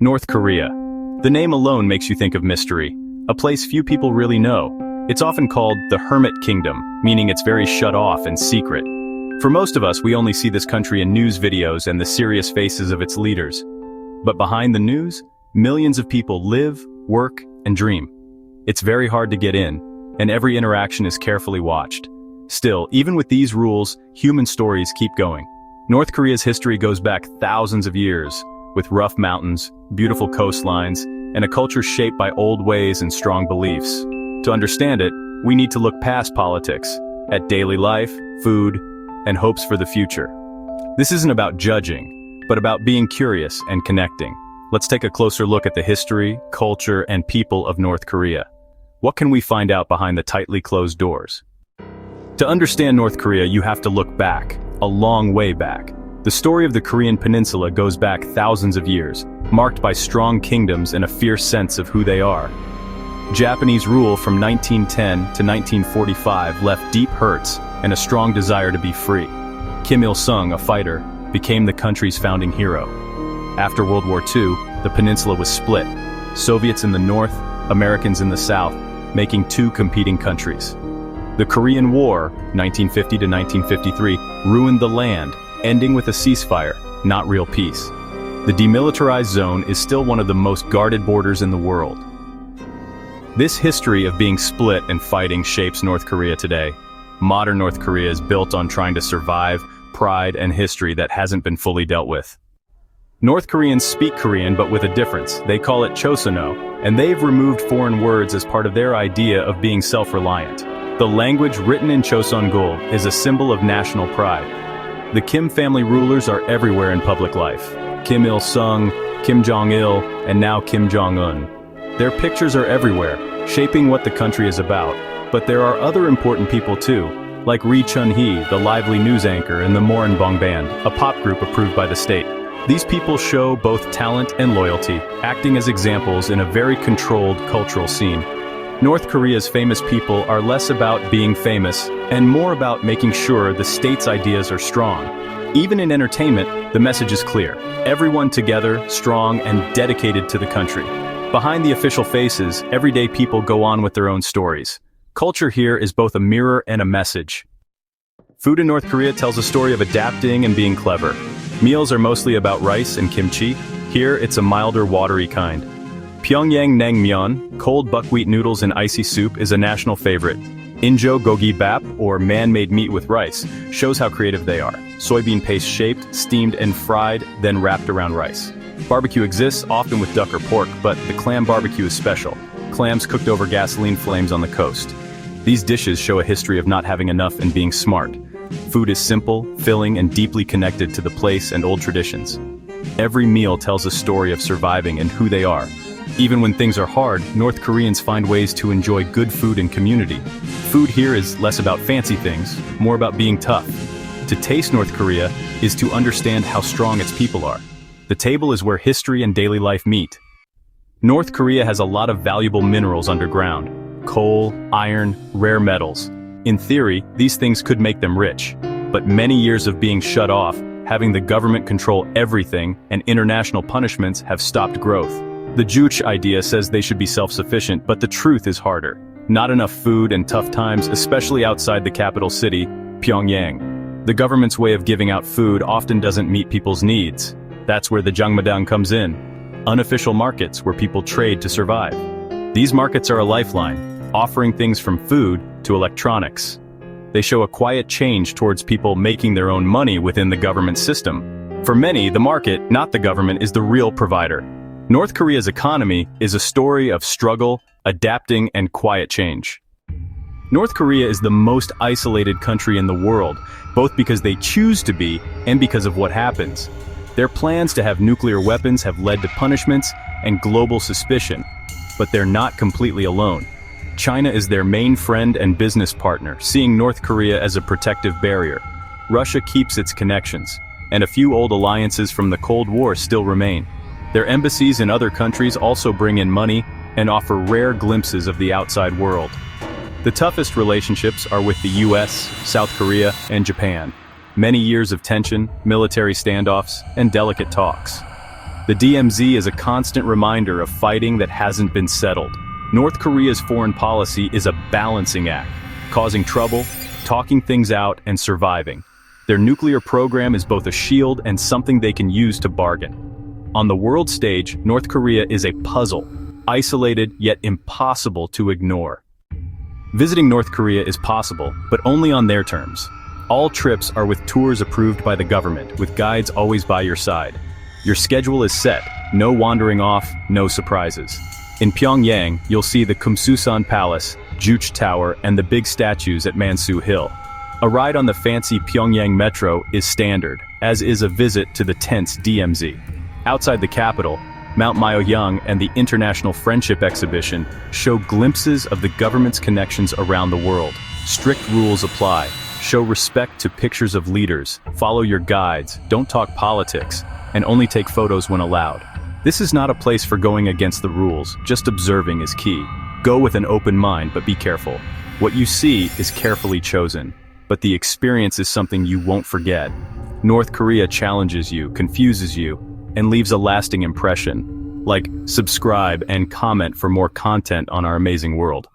North Korea. The name alone makes you think of mystery, a place few people really know. It's often called the Hermit Kingdom, meaning it's very shut off and secret. For most of us, we only see this country in news videos and the serious faces of its leaders. But behind the news, millions of people live, work, and dream. It's very hard to get in, and every interaction is carefully watched. Still, even with these rules, human stories keep going. North Korea's history goes back thousands of years, with rough mountains, beautiful coastlines, and a culture shaped by old ways and strong beliefs. To understand it, we need to look past politics, at daily life, food, and hopes for the future. This isn't about judging, but about being curious and connecting. Let's take a closer look at the history, culture, and people of North Korea. What can we find out behind the tightly closed doors? To understand North Korea, you have to look back, a long way back. The story of the Korean peninsula goes back thousands of years, marked by strong kingdoms and a fierce sense of who they are. Japanese rule from 1910 to 1945 left deep hurts and a strong desire to be free. Kim Il-sung, a fighter, became the country's founding hero. After World War II, the peninsula was split. Soviets in the north, Americans in the south, making two competing countries. The Korean War, 1950 to 1953, ruined the land, ending with a ceasefire, not real peace. The demilitarized zone is still one of the most guarded borders in the world. This history of being split and fighting shapes North Korea today. Modern North Korea is built on trying to survive pride and history that hasn't been fully dealt with. North Koreans speak Korean, but with a difference. They call it Chosono, and they've removed foreign words as part of their idea of being self-reliant. The language written in Choseongul is a symbol of national pride. The Kim family rulers are everywhere in public life. Kim Il-sung, Kim Jong-il, and now Kim Jong-un. Their pictures are everywhere, shaping what the country is about. But there are other important people too, like Ri Chun-hee, the lively news anchor in the Moranbong Band, a pop group approved by the state. These people show both talent and loyalty, acting as examples in a very controlled cultural scene. North Korea's famous people are less about being famous and more about making sure the state's ideas are strong. Even in entertainment, the message is clear. Everyone together, strong, and dedicated to the country. Behind the official faces, everyday people go on with their own stories. Culture here is both a mirror and a message. Food in North Korea tells a story of adapting and being clever. Meals are mostly about rice and kimchi. Here, it's a milder, watery kind. Pyongyang naengmyeon, cold buckwheat noodles in icy soup, is a national favorite. Injo gogi bap, or man-made meat with rice, shows how creative they are. Soybean paste shaped, steamed and fried, then wrapped around rice. Barbecue exists, often with duck or pork, but the clam barbecue is special. Clams cooked over gasoline flames on the coast. These dishes show a history of not having enough and being smart. Food is simple, filling, and deeply connected to the place and old traditions. Every meal tells a story of surviving and who they are. Even when things are hard, North Koreans find ways to enjoy good food and community. Food here is less about fancy things, more about being tough. To taste North Korea is to understand how strong its people are. The table is where history and daily life meet. North Korea has a lot of valuable minerals underground: coal, iron, rare metals. In theory, these things could make them rich. But many years of being shut off, having the government control everything, and international punishments have stopped growth. The Juche idea says they should be self-sufficient, but the truth is harder. Not enough food and tough times, especially outside the capital city, Pyongyang. The government's way of giving out food often doesn't meet people's needs. That's where the Jangmadang comes in. Unofficial markets where people trade to survive. These markets are a lifeline, offering things from food to electronics. They show a quiet change towards people making their own money within the government system. For many, the market, not the government, is the real provider. North Korea's economy is a story of struggle, adapting, and quiet change. North Korea is the most isolated country in the world, both because they choose to be and because of what happens. Their plans to have nuclear weapons have led to punishments and global suspicion, but they're not completely alone. China is their main friend and business partner, seeing North Korea as a protective barrier. Russia keeps its connections, and a few old alliances from the Cold War still remain. Their embassies in other countries also bring in money and offer rare glimpses of the outside world. The toughest relationships are with the US, South Korea, and Japan. Many years of tension, military standoffs, and delicate talks. The DMZ is a constant reminder of fighting that hasn't been settled. North Korea's foreign policy is a balancing act, causing trouble, talking things out, and surviving. Their nuclear program is both a shield and something they can use to bargain. On the world stage, North Korea is a puzzle, isolated yet impossible to ignore. Visiting North Korea is possible, but only on their terms. All trips are with tours approved by the government, with guides always by your side. Your schedule is set, no wandering off, no surprises. In Pyongyang, you'll see the Kumsusan Palace, Juche Tower, and the big statues at Mansu Hill. A ride on the fancy Pyongyang metro is standard, as is a visit to the tense DMZ. Outside the capital, Mount Myohyangsan and the International Friendship Exhibition show glimpses of the government's connections around the world. Strict rules apply. Show respect to pictures of leaders, follow your guides, don't talk politics, and only take photos when allowed. This is not a place for going against the rules, just observing is key. Go with an open mind, but be careful. What you see is carefully chosen, but the experience is something you won't forget. North Korea challenges you, confuses you, and leaves a lasting impression. Like, subscribe and comment for more content on our amazing world.